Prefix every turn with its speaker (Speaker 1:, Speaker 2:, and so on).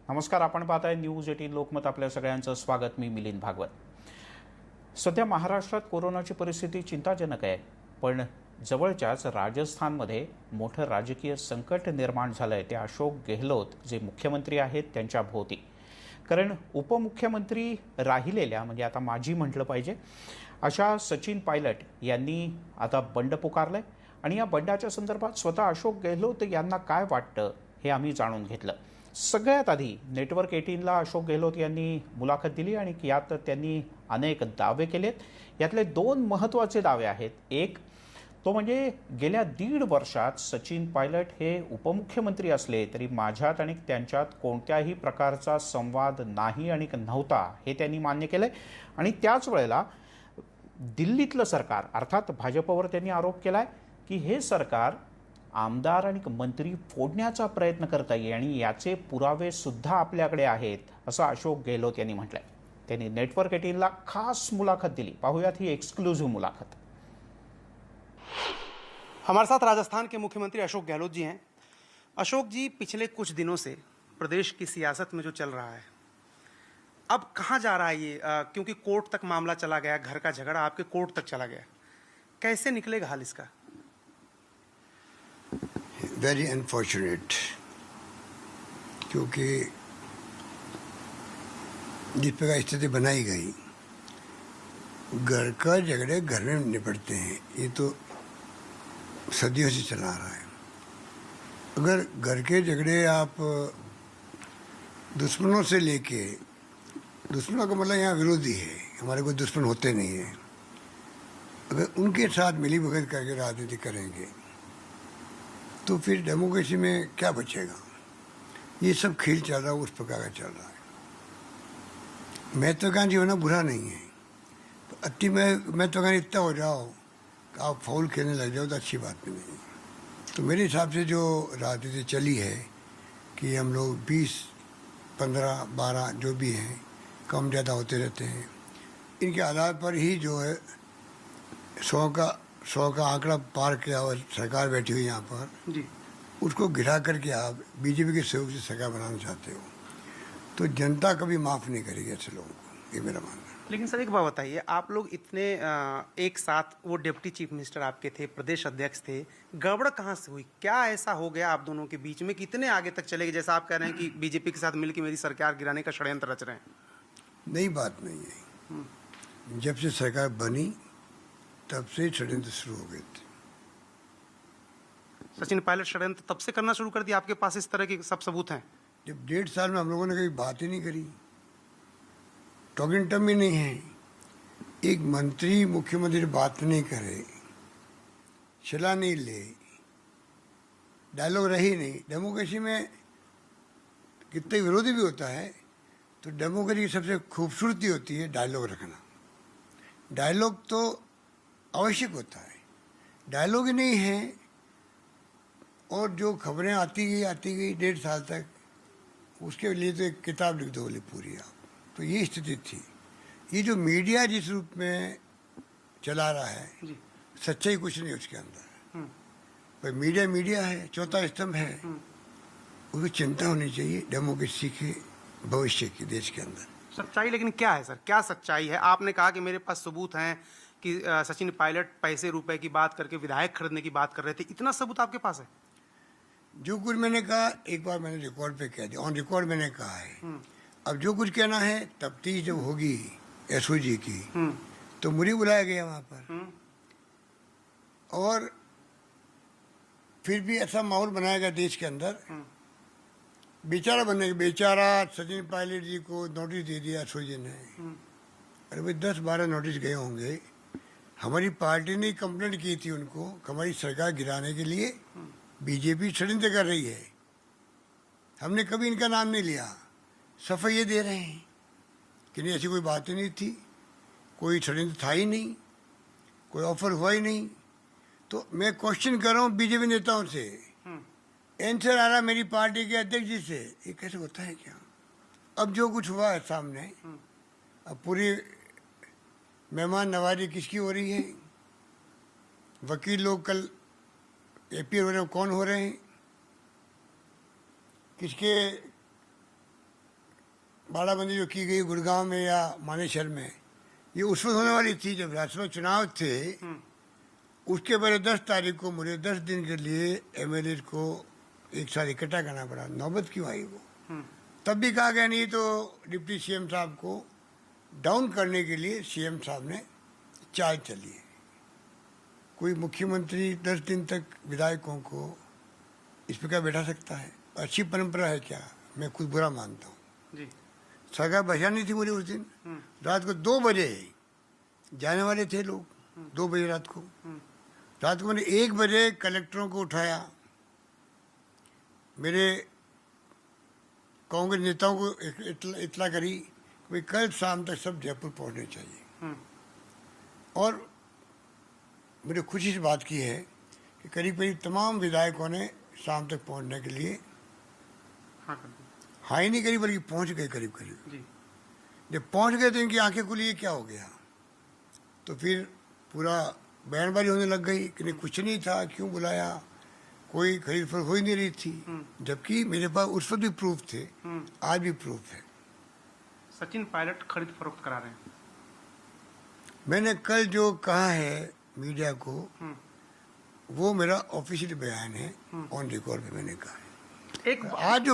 Speaker 1: नमस्कार, आपण पाहताय न्यूज 18 लोकमत. आपल्या सगळ्यांचं स्वागत. मी मिलिंद भागवत. सध्या महाराष्ट्रात कोरोनाची परिस्थिती चिंताजनक आहे, पण जवळच्याच राजस्थानमध्ये मोठं राजकीय संकट निर्माण झालंय ते अशोक गेहलोत जे मुख्यमंत्री आहेत त्यांच्या भोवती. कारण उपमुख्यमंत्री राहिलेल्या म्हणजे आता माजी म्हटलं पाहिजे अशा सचिन पायलट यांनी आता बंड पुकारलंय आणि या बंडाच्या संदर्भात स्वतः अशोक गेहलोत यांना काय वाटतं हे आम्ही जाणून घेतलं. सगळ्यात आधी नेटवर्क 18ला अशोक गेहलोत यांनी मुलाखत दिली आणि यात त्यांनी अनेक दावे केलेत. यातले दोन महत्त्वाचे दावे आहेत. एक तो म्हणजे गेल्या 1.5 वर्षात सचिन पायलट हे उपमुख्यमंत्री असले तरी माझ्यात आणि त्यांच्यात कोणत्याही प्रकारचा संवाद नाही आणि नव्हता हे त्यांनी मान्य केलंय. आणि त्याच वेळेला दिल्लीतलं सरकार अर्थात भाजपवर त्यांनी आरोप केलाय की हे सरकार आमदार आणि मंत्री फोडण्याचा प्रयत्न करत आहे आणि याचे पुरावे सुद्धा आपल्याकडे आहेत असं अशोक गेहलोत यांनी म्हटलंय. त्यांनी नेटवर्क 18ला खास मुलाखत दिली. पाहूयात ही एक्सक्लूसिव मुलाखत.
Speaker 2: हमारे साथ राजस्थान के मुख्यमंत्री अशोक गहलोत जी हैं. अशोक जी, पिछले कुछ दिनों से प्रदेश की सियासत में जो चल रहा है अब कहाँ जा रहा है ये, क्योंकि कोर्ट तक मामला चला गया, घर का झगड़ा आपके कोर्ट तक चला गया, कैसे निकलेगा हाल इसका?
Speaker 3: वेरी अनफॉर्चुनेट, क्योंकि जिस प्रकार स्थिति बनाई गई, घर का झगड़े घर में निपटते हैं, ये तो सदियों से चला आ रहा है. अगर घर के झगड़े आप दुश्मनों से लेके, दुश्मनों का मतलब यहाँ विरोधी है, हमारे कोई दुश्मन होते नहीं हैं, अगर उनके साथ मिली भगत करके राजनीति करेंगे तो फिर डेमोक्रेसी में क्या बचेगा. ये सब खेल चल रहा है, उस प्रकार का चल रहा है. महत्वाकांक्षी होना बुरा नहीं है, अति महत्वाकांक्षी इतना हो जाओ कि आप फाउल खेलने लग जाओ तो अच्छी बात भी नहीं. तो मेरे हिसाब से जो राजनीति चली है कि हम लोग 20, 15, 12 जो भी हैं कम ज़्यादा होते रहते हैं, इनके आधार पर ही जो है 100 का आंकड़ा पार किया और सरकार बैठी हुई यहाँ पर
Speaker 2: जी,
Speaker 3: उसको गिरा करके आप बीजेपी के सहयोग से सरकार बनाना चाहते हो तो जनता कभी माफ़ नहीं करेगी ऐसे लोगों को, ये मेरा मानना है.
Speaker 2: लेकिन सर एक बात बताइए, आप लोग इतने एक साथ, वो डिप्टी चीफ मिनिस्टर आपके थे, प्रदेश अध्यक्ष थे, गड़बड़ कहाँ से हुई? क्या ऐसा हो गया आप दोनों के बीच में कि इतने आगे तक चले गए, जैसा आप कह रहे हैं कि बीजेपी के साथ मिलकर मेरी सरकार गिराने का षड्यंत्र रच रहे हैं?
Speaker 3: नई बात नहीं है, जब से सरकार बनी तब से षड्यंत्र शुरू हो गए थे.
Speaker 2: सचिन पायलट षड्यंत्र तब से करना शुरू कर दिया, आपके पास इस तरह के सब सबूत हैं?
Speaker 3: जब 1.5 साल में हम लोगों ने कभी बात ही नहीं करी, टॉकिंग टर्म ही नहीं है. एक मंत्री मुख्यमंत्री बात नहीं करे, चला नहीं ले, डायलॉग रही नहीं. डेमोक्रेसी में कितने विरोधी भी होता है तो डेमोक्रेसी की सबसे खूबसूरती होती है डायलॉग रखना. डायलॉग तो आवश्यक होता है, डायलॉग ही नहीं है और जो खबरें आती गई 1.5 साल तक, उसके लिए तो एक किताब लिख दो बोली पूरी आप. तो ये स्थिति थी. ये जो मीडिया जिस रूप में चला रहा है, सच्चाई कुछ नहीं उसके अंदर. पर मीडिया है, चौथा स्तंभ है, उसकी चिंता होनी चाहिए डेमोक्रेसी के भविष्य की देश के अंदर.
Speaker 2: सच्चाई लेकिन क्या है सर, क्या सच्चाई है? आपने कहा कि मेरे पास सबूत हैं कि सचिन पायलट पैसे रुपए की बात करके विधायक खरीदने की बात कर रहे थे, इतना सबूत आपके पास है?
Speaker 3: जो कुछ मैंने कहा एक बार मैंने रिकॉर्ड पे कह दिया, ऑन रिकॉर्ड मैंने कहा है. अब जो कुछ कहना है तफ्तीश जब होगी एसओजी की तो मुझे बुलाया गया वहाँ पर और फिर भी ऐसा माहौल बनाया गया देश के अंदर. बेचारा सचिन पायलट जी को नोटिस दे दिया एसओजी ने. अरे भाई 10-12 नोटिस गए होंगे. हमारी पार्टी ने कंप्लेंट की थी उनको, हमारी सरकार गिराने के लिए बीजेपी षड्यंत्र कर रही है. हमने कभी इनका नाम नहीं लिया, सफाई ये दे रहे हैं कि नहीं ऐसी कोई बात ही नहीं थी, कोई षड्यंत्र था ही नहीं, कोई ऑफर हुआ ही नहीं. तो मैं क्वेश्चन कर रहा हूँ बीजेपी नेताओं से, आंसर आ रहा मेरी पार्टी के अध्यक्ष जी से. ये कैसे होता है क्या? अब जो कुछ हुआ है सामने, अब पूरी मेहमान नवाजी किसकी हो रही है? वकील लोग कल एपीआर हो रहे हैं, कौन हो रहे हैं, किसके बाड़ाबंदी जो की गई गुड़गांव में या मानेसर में, ये उस वक्त होने वाली थी जब विधानसभा चुनाव थे। उसके पहले 10 तारीख को मुझे 10 दिन के लिए एमएलए को एक साथ इकट्ठा करना पड़ा। नौबत क्यों आई वो? तब भी कहा गया नहीं तो डिप्टी सीएम साहब को डाउन करने के लिए सीएम साहब ने चाल चली है। कोई मुख्यमंत्री 10 दिन तक विधायकों को इस प्रकार बैठा सकता है? अच्छी परंपरा है क्या? मैं खुद बुरा मानता हूँ।
Speaker 2: जी
Speaker 3: सरकार बचानी थी मुझे उस दिन। रात को 2 बजे जाने वाले थे लोग, 2 बजे रात को। रात को मैंने 1 बजे कलेक्टरों को उठाया, मेरे कांग्रेस नेताओं को इतला करी कि भाई कल शाम तक सब जयपुर पहुंचने चाहिए। और मुझे खुशी से बात की है कि करीब करीब तमाम विधायकों ने शाम तक पहुंचने के लिए
Speaker 2: हाँ कर दी।
Speaker 3: हाँ ही नहीं करी, बल्कि पहुंच गए करीब करीब।
Speaker 2: जी
Speaker 3: जब पहुंच गए तो इनकी आंखें खुली, ये क्या हो गया? तो फिर पूरा बयानबाजी होने लग गई कि नहीं कुछ नहीं था, क्यों बुलाया, कोई खरीद फरोख्त हो ही नहीं रही थी। जबकि मेरे पास उस वक्त भी प्रूफ थे, आज भी प्रूफ है।
Speaker 2: सचिन पायलट खरीद फरोख्त करा रहे हैं।
Speaker 3: मैंने कल जो कहा है मीडिया को, वो मेरा ऑफिशियल बयान है, ऑन रिकॉर्ड पे मैंने कहा है।
Speaker 2: एक
Speaker 3: आज जो